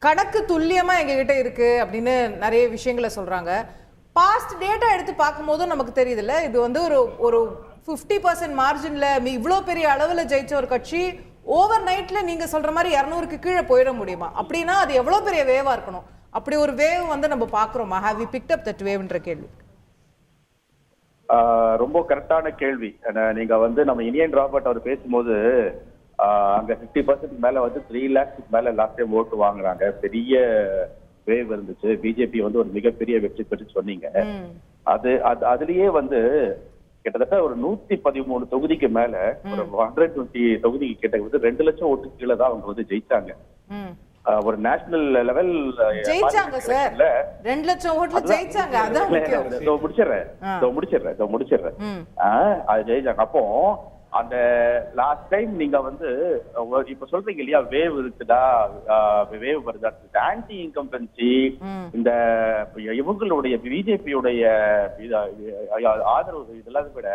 கணக்கு துல்லியமா எங்ககிட்ட இருக்கு அப்படின்னு நிறைய விஷயங்களை சொல்றாங்க. பாஸ்ட் டேட்டா எடுத்து பார்க்கும்போதும் நமக்கு தெரியுதுல்ல, இது வந்து ஒரு ஒரு 50% மார்ஜின்ல இவ்வளோ பெரிய அளவுல ஜெயிச்ச ஒரு கட்சி ஓவர் நைட்ல நீங்க சொல்ற மாதிரி 200க்கு கீழே போயிட முடியுமா? அப்படின்னா அது எவ்வளவு பெரிய வேவா இருக்கணும்? அப்படி ஒரு வேவ் வந்து நம்ம பாக்குறோமா? Have we picked up that வேவ்ன்ற கேள்வி ரொம்ப கரெக்டான கேள்வி. நீங்க வந்து நம்ம இனியன் ராபர்ட் அவர் பேசும்போது அங்க 50% மேல வந்து 3 lakhs மேல லாஸ்ட் டைம் ஓட்டு வாங்குறாங்க, பெரிய வேவ் இருந்துச்சு, பிஜேபி வந்து ஒரு மிகப்பெரிய வெற்றி பெற்று சொன்னீங்க. அதுலயே வந்து கிட்டத்தட்ட ஒரு 113 தொகுதிக்கு மேல ஒரு 120 தொகுதிக்கு கிட்ட வந்து 2 லட்சம் ஓட்டு கீழே தான் அவங்க வந்து ஜெயிச்சாங்க. ஒரு நேஷனல் லெவல் ஜெயிச்சாங்க சார். 2 லட்சம் ஓட்டுல ஜெயிச்சாங்க. அதான் முடிச்சிடுறேன். அது ஜெயிச்சாங்க. அப்போ அந்த லாஸ்ட் டைம் நீங்க வந்து இப்ப சொல்றீங்க இல்லையா, வேவ் இருக்குதா, வேவ் வருதா, ஆன்டி இன்கம்பன்சி, இந்த இவங்களுடைய பிஜேபியுடைய ஆதரவு இதெல்லாம் விட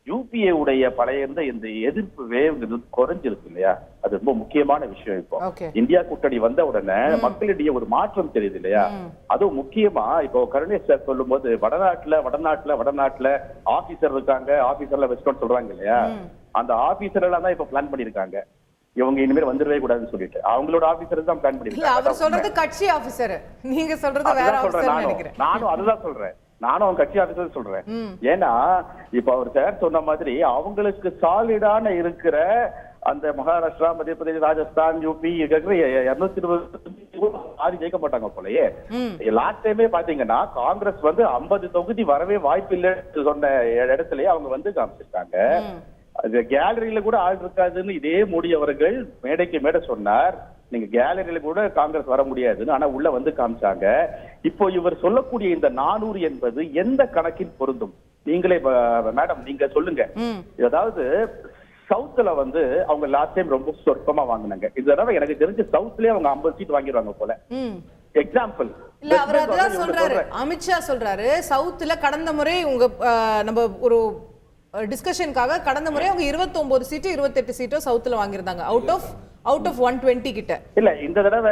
யூபிஏ உடைய பழைய இந்த எதிர்ப்பு வேவ் குறைஞ்சிருக்கு இல்லையா, அது ரொம்ப முக்கியமான விஷயம். இப்போ இந்தியா கூட்டணி வந்த உடனே மக்களிடையே ஒரு மாற்றம் தெரியுது இல்லையா. அதுவும் முக்கியமா இப்போ கருணேஷ் சார் சொல்லும் போது வடநாட்டுல ஆபீசர் இருக்காங்க, ஆபீசர்ல வச்சுக்கோன்னு சொல்றாங்க இல்லையா, அந்த ஆபீசர் எல்லாம் தான் இப்ப பிளான் பண்ணிருக்காங்க இவங்க இனிமேல் வந்துடவே கூடாதுன்னு சொல்லிட்டு. அவங்களோட ஆபீசர் தான் பிளான் பண்ணிருக்காங்க. அவர் சொல்றது கட்சி ஆபீசர், நீங்க சொல்றது வேற ஆபீசர் நினைக்கிறேன். நானும் அதுதான் சொல்றேன், நானும் அவங்க கட்சி ஆபீசர் சொல்றேன். ஏன்னா இப்ப அவர் சார் சொன்ன மாதிரி அவங்களுக்கு சாலிடான இருக்கிற அந்த மகாராஷ்டிரா, மத்திய பிரதேஷ், ராஜஸ்தான், யூபி 220 ஜெயிக்க மாட்டாங்க போலயே. லாஸ்ட் டைமே பாத்தீங்கன்னா காங்கிரஸ் வந்து 50 தொகுதி வரவே வாய்ப்பு இல்லைன்னு சொன்ன இடத்துலயே அவங்க வந்து காமிச்சிருக்காங்க. அது கேலரியில கூட ஆள் இருக்காதுன்னு இதே மோடி அவர்கள் மேடைக்கு மேடை சொன்னார். நீங்க கேலரியில கூட காங்கிரஸ் வர முடியாதுன்னு, ஆனா உள்ள வந்து காமிச்சாங்க. இப்போ இவர் சொல்லக்கூடிய இந்த 400 என்பது எந்த கணக்கில் பொருந்தும்? நீங்களே மேடம் நீங்க சொல்லுங்க. அதாவது சவுத்துல வந்து அவங்க லாஸ்ட் டைம் ரொம்ப சொற்பமா வாங்கினாங்க. இந்த தடவை எனக்கு தெரிஞ்சு சவுத்லயே அவங்க 50 சீட் வாங்கிடுவாங்க போல. எக்ஸாம்பிள் இல்ல, அவர் அதான் சொல்றாரு, அமித்ஷா சொல்றாரு, சவுத்துல கடந்த முறை உங்க நம்ம ஒரு டிஸ்கஷனுக்காக கடந்த முறை அவங்க 29 சீட்டு 28 சீட்டோ சவுத்துல வாங்கியிருந்தாங்க அவுட் ஆஃப் 120 கிட்ட. இல்ல இந்த தடவை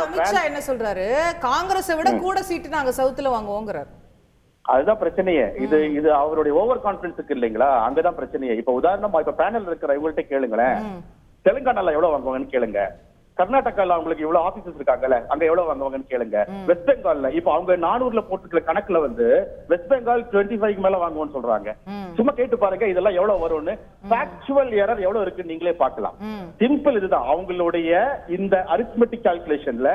அமித்ஷா என்ன சொல்றாரு, காங்கிரஸை விட கூட சீட்டு நாங்க சவுத்துல வாங்குவோங்கிறாரு. அதுதான் பிரச்சனையே. இது அவருடைய ஓவர் கான்பிடன்ஸ் இல்லைங்களா, அங்கதான் பிரச்சனையே. இப்ப உதாரணமா இப்ப பேனல் இருக்கிற இவங்கள்ட்ட கேளுங்களேன், தெலுங்கானால எவ்வளவு வாங்குவாங்கன்னு கேளுங்க, கர்நாடகால அவங்களுக்கு இவ்வளவு ஆபீசஸ் இருக்காங்கல்ல அங்க எவ்வளவு வாங்குவாங்கன்னு கேளுங்க, வெஸ்ட் பெங்கால்ல இப்ப அவங்க 400ல போட்டுக்கிற கணக்குல வந்து வெஸ்ட் பெங்கால் 25 மேல வாங்குவோம்னு சொல்றாங்க. சும்மா கேட்டு பாருங்க இதெல்லாம் எவ்வளவு வரும்னு. ஃபேக்சுவல் எரர் எவ்வளவு இருக்குன்னு நீங்களே பார்க்கலாம். சிம்பிள் இதுதான், அவங்களுடைய இந்த அரித்மெட்டிக் கால்குலேஷன்ல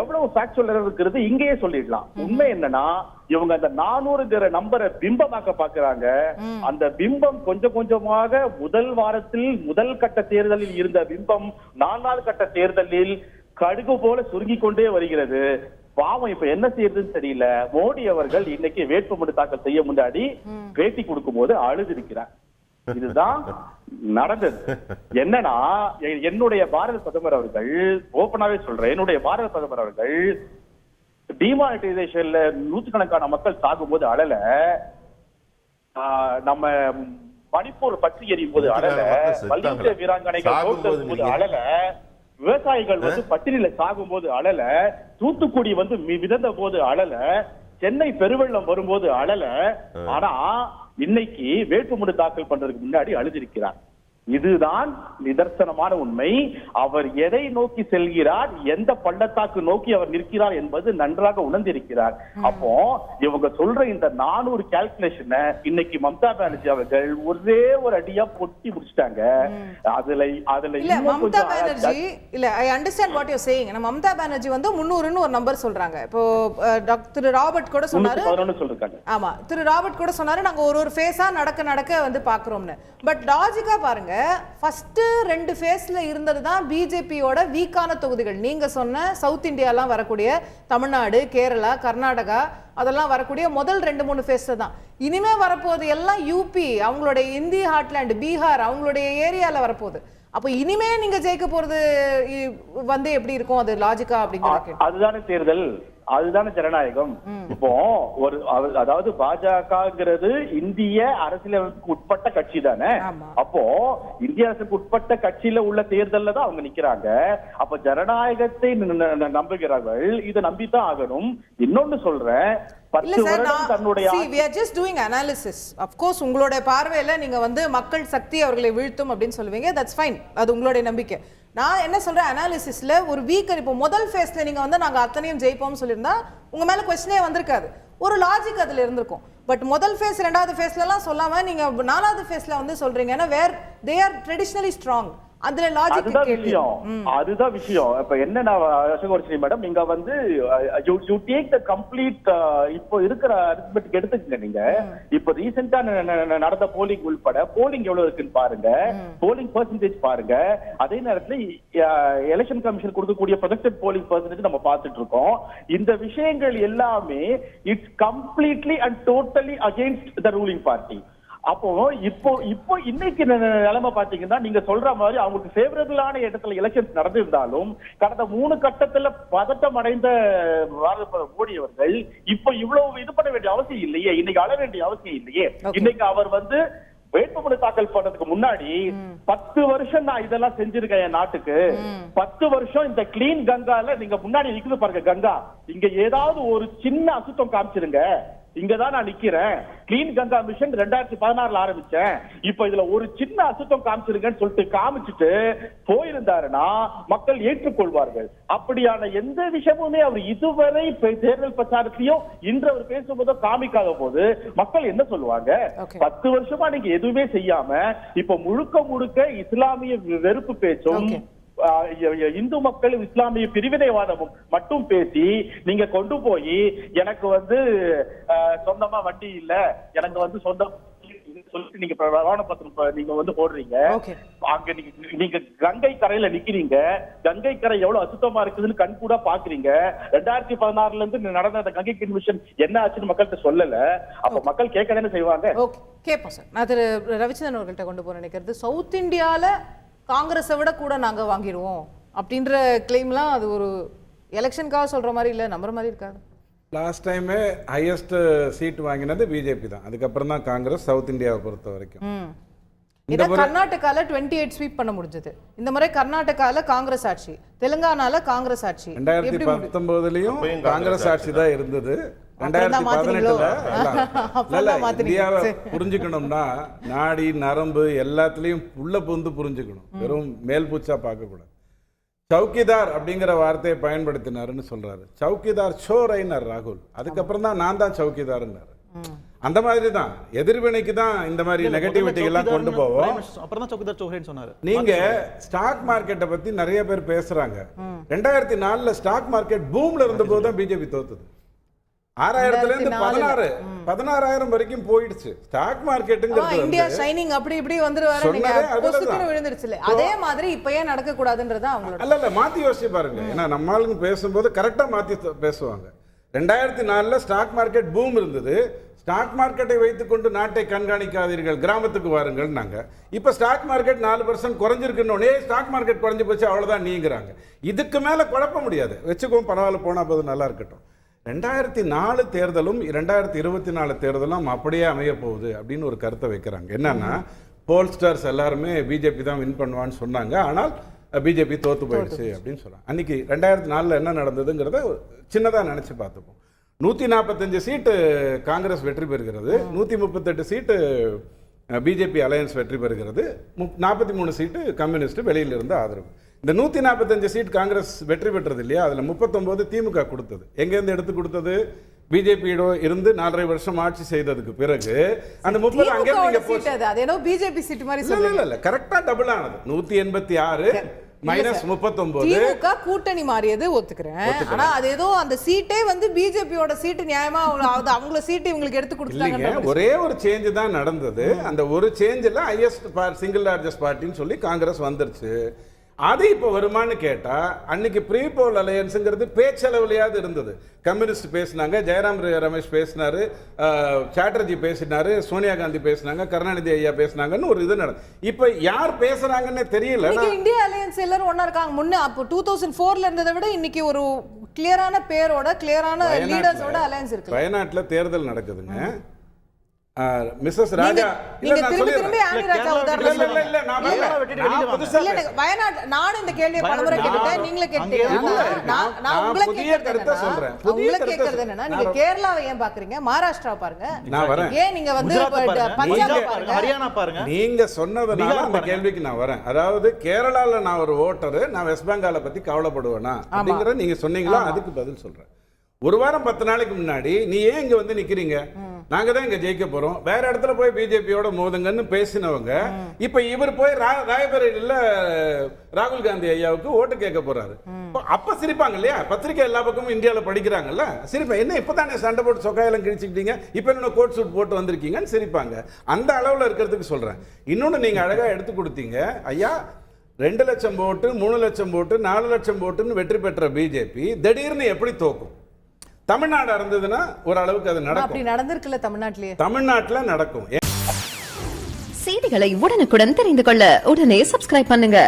எவ்வளவு ஃபேக்சுவல் எரர் இருக்கிறது இங்கேயே சொல்லிடலாம். உண்மை என்னன்னா இவங்க அந்த 400ங்கிற நம்பரை பிம்பமாக்க பாக்குறாங்க. அந்த பிம்பம் கொஞ்சம் கொஞ்சமாக முதல் வாரத்தில் முதல் கட்ட தேர்தலில் இருந்த பிம்பம் 4வது கட்ட தேர்தலில் கடுகு போல சுருங்கி கொண்டே வருகிறது. பாவம் இப்ப என்ன செய்யறதுன்னு தெரியல. மோடி அவர்கள் இன்னைக்கு வேட்புமனு தாக்கல் செய்ய முன்னாடி பேட்டி கொடுக்கும் போது அழுதிருக்கிறார். இதுதான் நடந்தது. என்னன்னா என்னுடைய பாரத பிரதமர் அவர்கள், ஓபனாவே சொல்றேன், என்னுடைய பாரத பிரதமர் அவர்கள் டிமானிட்டைசேஷன்ல நூற்றுக்கணக்கான மக்கள் சாகும்போது அழல, நம்ம மணிப்பூர் பற்றி எறியும் போது அழல, பல்வேறு வீராங்கனைகள் தோற்கும் போது அழல, விவசாயிகள் வந்து பட்டினியில சாகும் போது அழல, தூத்துக்குடி வந்து மிதந்த போது அழல, சென்னை பெருவெள்ளம் வரும்போது அழல, ஆனா இன்னைக்கு வேட்புமனு தாக்கல் பண்றதுக்கு முன்னாடி அழுதிருக்கிறார். இதுதான் நிதர்சனமான உண்மை. அவர் எதை நோக்கி செல்கிறார், எந்த பள்ளத்தாக்கு நோக்கி அவர் நிற்கிறார் என்பது நன்றாக உணர்ந்திருக்கிறார். அப்போ இவங்க சொல்ற இந்த 400 கால்குலேஷனை இன்னைக்கு மம்தா பானர்ஜி அவர்கள் ஒரே ஒரு அடியா பொட்டி முடிச்சிட்டாங்க. அதுல மம்தா பானர்ஜி இல்ல, I understand what you saying. Mamata Banerjee வந்து 300ன்னு ஒரு நம்பர் சொல்றாங்க. இப்போ டாக்டர் ராபர்ட் கூட சொன்னாரு, ஆமா திரு ராபர்ட் கூட சொன்னாரு நாங்க ஒரு ஃபேஸா நடக்க வந்து பாக்குறோம்னு. பட் லாஜிக்கா பாருங்க, ஃபர்ஸ்ட் 2 ஃபேஸ்ல இருந்தது தான் பிஜேபியோட வீக்கான தொகுதிகள். நீங்க சொன்ன சவுத் இந்தியாலாம் வரக்கூடிய தமிழ்நாடு, கேரளா, கர்நாடகா அதெல்லாம் வரக்கூடிய முதல் 2-3 ஃபேஸ்ல தான். இனிமே வரப்போகுது எல்லாம் யூபி, அவங்களுடைய இந்தி ஹார்ட்லேண்ட், பீகார் அவங்களுடைய ஏரியால வரப்போகுது. அப்ப இனிமே நீங்க ஜெயிக்க போறது வந்து எப்படி இருக்கும், அது லாஜிக்கா அப்படிங்கிற அதுதானே தேர்தல். அதுதானே ஜனநாயகம். இப்போ ஒரு அதாவது பாஜகங்கிறது இந்திய அரசியலமைப்புக்கு உட்பட்ட கட்சி தானே. அப்போ இந்திய அரசுக்கு உட்பட்ட கட்சியில உள்ள தேர்தல்ல தான் அவங்க நிக்கிறாங்க. அப்ப ஜனநாயகத்தை நம்புகிறார்கள், இதை நம்பித்தான் ஆகணும். இன்னொன்னு சொல்றேன், 10 வருடம் தன்னுடைய உங்களுடைய பார்வையில நீங்க வந்து மக்கள் சக்தி அவர்களை வீழ்த்தும் அப்படின்னு சொல்லுவீங்க. தட்ஸ் ஃபைன், அது உங்களுடைய நம்பிக்கை. நான் என்ன சொல்றேன், அனாலிசிஸ்ல ஒரு வீக்கர் இப்போ முதல் ஃபேஸ்ல நீங்க வந்து நாங்க அத்தனையும் ஜெயிப்போம்னு சொல்லியிருந்தா உங்க மேல கொஸ்டினே வந்திருக்காது, ஒரு லாஜிக் அதுல இருந்திருக்கும். பட் முதல் ஃபேஸ் ரெண்டாவது ஃபேஸ்ல எல்லாம் சொல்லாம நீங்க நாலாவது ஃபேஸ்ல வந்து சொல்றீங்க, ஏன்னா வேர் தே ஆர் ட்ரெடிஷனலி ஸ்ட்ராங். அதுதான் விஷயம். இப்ப என்ன அசோகவர்ஷினி மேடம், நீங்க வந்து யூ டேக் தி கம்ப்ளீட் இப்போ இருக்கிற அரித்மெட்டிக் எடுத்துக்கங்க. நீங்க இப்போ ரீசெண்டா நடந்த போலிங் உள்பட போலிங் எவ்வளவு இருக்குன்னு பாருங்க, போலிங் பெர்சன்டேஜ் பாருங்க. அதே நேரத்துல எலெக்ஷன் கமிஷன் கொடுக்கக்கூடிய ப்ரொஜெக்டட் போலிங் பெர்சன்டேஜ் நம்ம பார்த்துட்டு இருக்கோம். இந்த விஷயங்கள் எல்லாமே it's completely and totally against the ruling party. அப்போ இப்போ இன்னைக்கு நிலைமை பாத்தீங்கன்னா, நீங்க சொல்ற மாதிரி அவங்களுக்கு ஃபேவரபிளான இடத்துல எலெக்ஷன்ஸ் நடந்திருந்தாலும் கடந்த 3 கட்டத்துல பதட்டம் அடைந்த மோடி அவர்கள் இப்ப இவ்வளவு இது பண்ண வேண்டிய அவசியம் இல்லையே, இன்னைக்கு அழ வேண்டிய அவசியம் இல்லையே. இன்னைக்கு அவர் வந்து வேட்புமனு தாக்கல் பண்றதுக்கு முன்னாடி 10 வருஷம் நான் இதெல்லாம் செஞ்சிருக்கேன் என் நாட்டுக்கு, 10 வருஷம் இந்த கிளீன் கங்கால நீங்க முன்னாடி நிக்குது பாருங்க கங்கா, இங்க ஏதாவது ஒரு சின்ன அசுத்தம் காமிச்சிருங்க, இங்கதான் நான் நிக்கிறேன். கிளீன் கங்கா மிஷன் 2016 ஆரம்பிச்சேன், இப்ப இதுல ஒரு சின்ன அசுத்தம் காமிச்சிருங்கன்னு சொல்லிட்டு காமிச்சிட்டு போயிருந்தாருன்னா மக்கள் ஏற்றுக்கொள்வார்கள். அப்படியான எந்த விஷயமுமே அவர் இதுவரை தேர்தல் பிரச்சாரத்திலையும் இன்று அவர் பேசும்போதோ காமிக்காத போது மக்கள் என்ன சொல்லுவாங்க? 10 வருஷமா நீங்க எதுவுமே செய்யாம இப்ப முழுக்க இஸ்லாமிய வெறுப்பு பேச்சும் இந்து மக்கள் இஸ்லாமிய பிரிவினைவாதமும் மட்டும் பேசி நீங்க கொண்டு போய் எனக்கு வந்து சொந்தமா வண்டி இல்ல, எனக்கு வந்து சொந்தம் சொல்லிட்டு நீங்க பிரமாணப்பத்திரம் நீங்க வந்து போடுறீங்க. அங்க நீங்க கங்கை கரையில நிக்கிறீங்க, கங்கை கரை எவ்வளவு அசுத்தமா இருக்குதுன்னு கண் கூட பாக்குறீங்க. 2016 இருந்து நடந்த அந்த கங்கை கன்வென்ஷன் என்ன ஆச்சுன்னு மக்கள்கிட்ட சொல்லல. அப்ப மக்கள் கேட்க தானே செய்வாங்க. கேட்போம் சார். நான் திரு ரவிச்சந்திரன் அவர்கள்ட்ட கொண்டு போற நினைக்கிறது, சவுத் இந்தியால காங்கிரஸை விட கூட நாங்க வாங்கிடுவோம் அப்படின்ற கிளைம்லாம் அது ஒரு எலெக்ஷனுக்காக சொல்ற மாதிரி இல்ல, நம்புற மாதிரி இருக்காது. லாஸ்ட் டைமே ஹையஸ்ட் சீட் வாங்கினது பிஜேபி தான், அதுக்கப்புறம் தான் காங்கிரஸ் சவுத் இந்தியாவை பொறுத்த வரைக்கும். இத கர்நாடகால 28 ஸ்வீப் பண்ண முடிஞ்சது. இந்த முறை கர்நாடகால காங்கிரஸ் ஆட்சி, தெலுங்கானால காங்கிரஸ் ஆட்சி. 2019லயும் காங்கிரஸ் ஆட்சி தான் இருந்தது. 2018ல இந்தியாவை புரிஞ்சுக்கணும்னா நாடி நரம்பு எல்லாத்துலயும் உள்ள புந்து புரிஞ்சுக்கணும், வெறும் மேல் பூச்சா பார்க்க கூடாது. சவுக்கிதார் அப்படிங்கிற வார்த்தையை பயன்படுத்தினாருன்னு சொல்றாரு. சவுக்கிதார் சோரைனார் ராகுல், அதுக்கப்புறம் தான் நான் தான் சவுக்கிதார்னாரு. அந்த மாதிரி தான் எதிர்வினைக்கு தான் இந்த மாதிரி நெகட்டிவிட்டி எல்லாம் கொண்டு போவோம். நீங்க ஸ்டாக் மார்க்கெட்டை பத்தி நிறைய பேர் பேசுறாங்க. 2004ல ஸ்டாக் மார்க்கெட் பூம்ல இருந்த போது தான் பிஜேபி தோத்துது. 6000ல இருந்து 16,000 வரைக்கும் போயிடுச்சு ஸ்டாக் மார்க்கெட்டுங்கிறது. இந்தியா ஷைனிங் அப்படி இப்படி வந்துருவாரு, நீங்க பொசுக்குன்னு விழுந்துருச்சுல. அதே மாதிரி இப்ப ஏன் நடக்க கூடாதுன்றது அவங்களோட இல்ல மாத்தி யோசிச்சு பாருங்க. ஏன்னா நம்மளுக்கு பேசும்போது கரெக்டா மாத்தி பேசுவாங்க. 2004ல ஸ்டாக் மார்க்கெட் பூம் இருந்தது. ஸ்டாக் மார்க்கெட்டை வைத்துக்கொண்டு நாட்டை கண்காணிக்காதீர்கள், கிராமத்துக்கு வாருங்கள் நாங்க. இப்ப ஸ்டாக் மார்க்கெட் 4% குறைஞ்சிருக்குன்னு ஸ்டாக் மார்க்கெட் குறைஞ்சு போச்சு அவ்வளவுதான் நீங்கிறாங்க. இதுக்கு மேல குழப்ப முடியாது, வச்சுக்கோம் பரவாயில்ல போனா போது நல்லா இருக்கட்டும். 2004 தேர்தலும் 2024 தேர்தலும் அப்படியே அமைய போகுது அப்படின்னு ஒரு கருத்தை வைக்கிறாங்க. என்னன்னா போல்ஸ்டர்ஸ் எல்லாருமே பிஜேபி தான் வின் பண்ணுவான்னு சொன்னாங்க, ஆனால் பிஜேபி தோத்து போயிடுச்சு அப்படின்னு சொல்றாங்க. அன்னைக்கு 2004ல் என்ன நடந்ததுங்கிறத சின்னதாக நினைச்சு பார்த்துப்போம். 145 சீட்டு காங்கிரஸ் வெற்றி பெறுகிறது, 138 சீட்டு பிஜேபி அலையன்ஸ் வெற்றி பெறுகிறது, 43 சீட்டு கம்யூனிஸ்ட் வெளியிலிருந்து ஆதரவு. இந்த 145 சீட் காங்கிரஸ் வெற்றி பெற்றது இல்லையா, அதில் 39 திமுக கொடுத்தது. எங்கேருந்து எடுத்து கொடுத்தது? பிஜேபியோட இருந்து 4.5 வருஷம் ஆட்சி செய்ததுக்கு பிறகு அந்த 30 அங்கே பிஜேபி சீட் மாதிரி இல்ல கரெக்டா டபுள் ஆனது. 186 மைனஸ் 39 திமுக கூட்டணி மாறியது ஒத்துக்கிறேன். ஆனா அது ஏதோ அந்த சீட்டே வந்து பிஜேபியோட சீட்டு நியாயமா அவங்கள சீட்டு இவங்களுக்கு எடுத்து கொடுத்தாங்க. ஒரே ஒரு சேஞ்ச் தான் நடந்தது. அந்த ஒரு சேஞ்சில் ஹையஸ்ட் சிங்கிள் லார்ஜஸ்ட் பார்ட்டின்னு சொல்லி காங்கிரஸ் வந்துருச்சு. அது இப்போ வருமானு கேட்டா அன்னைக்கு ப்ரீ போல் அலையன்ஸுங்கிறது பேச்சளவுலையாவது இருந்தது. கம்யூனிஸ்ட் பேசினாங்க, ஜெயராம் ரமேஷ் பேசினாரு, சாட்டர்ஜி பேசினாரு, சோனியா காந்தி பேசினாங்க, கருணாநிதி ஐயா பேசினாங்கன்னு ஒரு இது நடந்தது. இப்போ யார் பேசுறாங்கன்னு தெரியல. இந்தியா அலையன்ஸ் எல்லாரும் ஒண்ணா இருக்காங்க. முன்ன அப்போ 2004ல இருந்ததை விட இன்னைக்கு ஒரு கிளியரான பேரோட கிளியரான லீடர்ஸோட அலையன்ஸ் இருக்கு. வயநாட்டுல தேர்தல் நடக்குதுங்க. மிஸ்ஸஸ் ராஜா நீங்க திரும்பி திரும்பி ஆனி ராஜா உதாரணம் இல்ல இல்ல நான் புதுசா வயநாடு நான் இந்த கேள்வியை பலமுறை கேட்டுட்டேன், நீங்களே கேட்டீங்க. நான் உங்களுக்கு புதிய கருத்தை சொல்றேன். உங்களுக்கு கேக்குறது என்னன்னா, நீங்க கேரளாவை ஏன் பாக்குறீங்க, மகாராஷ்டிரா பாருங்க, நான் வரேன். ஏன் நீங்க வந்து பஞ்சாப் பாருங்க, ஹரியானா பாருங்க. நீங்க சொன்னதனால அந்த கேள்விக்கு நான் வரேன். அதாவது கேரளால நான் ஒரு ஓட்டர், நான் வெஸ்ட் பெங்காலை பத்தி கவலைப்படுவேனா அப்படிங்கறத நீங்க சொன்னீங்களா, அதுக்கு பதில் சொல்றேன். ஒரு வாரம் 10 நாளைக்கு முன்னாடி நீ ஏன் இங்க வந்து நிக்கிறீங்க, நாங்க தான் இங்க ஜெயிக்க போறோம், வேற இடத்துல போய் பிஜேபியோட மோதுங்கன்னு பேசினவங்க இப்ப இவர் போய் ராயபரேலில ராகுல் காந்தி ஐயாவுக்கு ஓட்டு கேட்க போறாரு. அப்ப சிரிப்பாங்க இல்லையா, பத்திரிகை எல்லா பக்கமும் இந்தியாவில படிக்கிறாங்கல்ல, சிரிப்பா என்ன இப்பதானே சண்டை போட்டு சொக்காயெல்லாம் கிழிச்சுக்கிட்டீங்க, இப்ப என்ன கோட் சூட் போட்டு வந்திருக்கீங்கன்னு சிரிப்பாங்க. அந்த அளவுல இருக்கிறதுக்கு சொல்றேன். இன்னொன்னு நீங்க அழகா எடுத்து கொடுத்தீங்க ஐயா, 2 லட்சம் ஓட்டு 3 லட்சம் ஓட்டு 4 லட்சம் ஓட்டுன்னு வெற்றி பெற்ற பிஜேபி திடீர்னு எப்படி தோக்கும்? தமிழ்நாடு இருந்ததுன்னா ஒரு அளவுக்கு அது நடக்கும். அப்படி நடந்திருக்குல்ல தமிழ்நாட்டுல நடக்கும். செய்திகளை உடனுக்குடன் தெரிந்து கொள்ள உடனே சப்ஸ்கிரைப் பண்ணுங்க.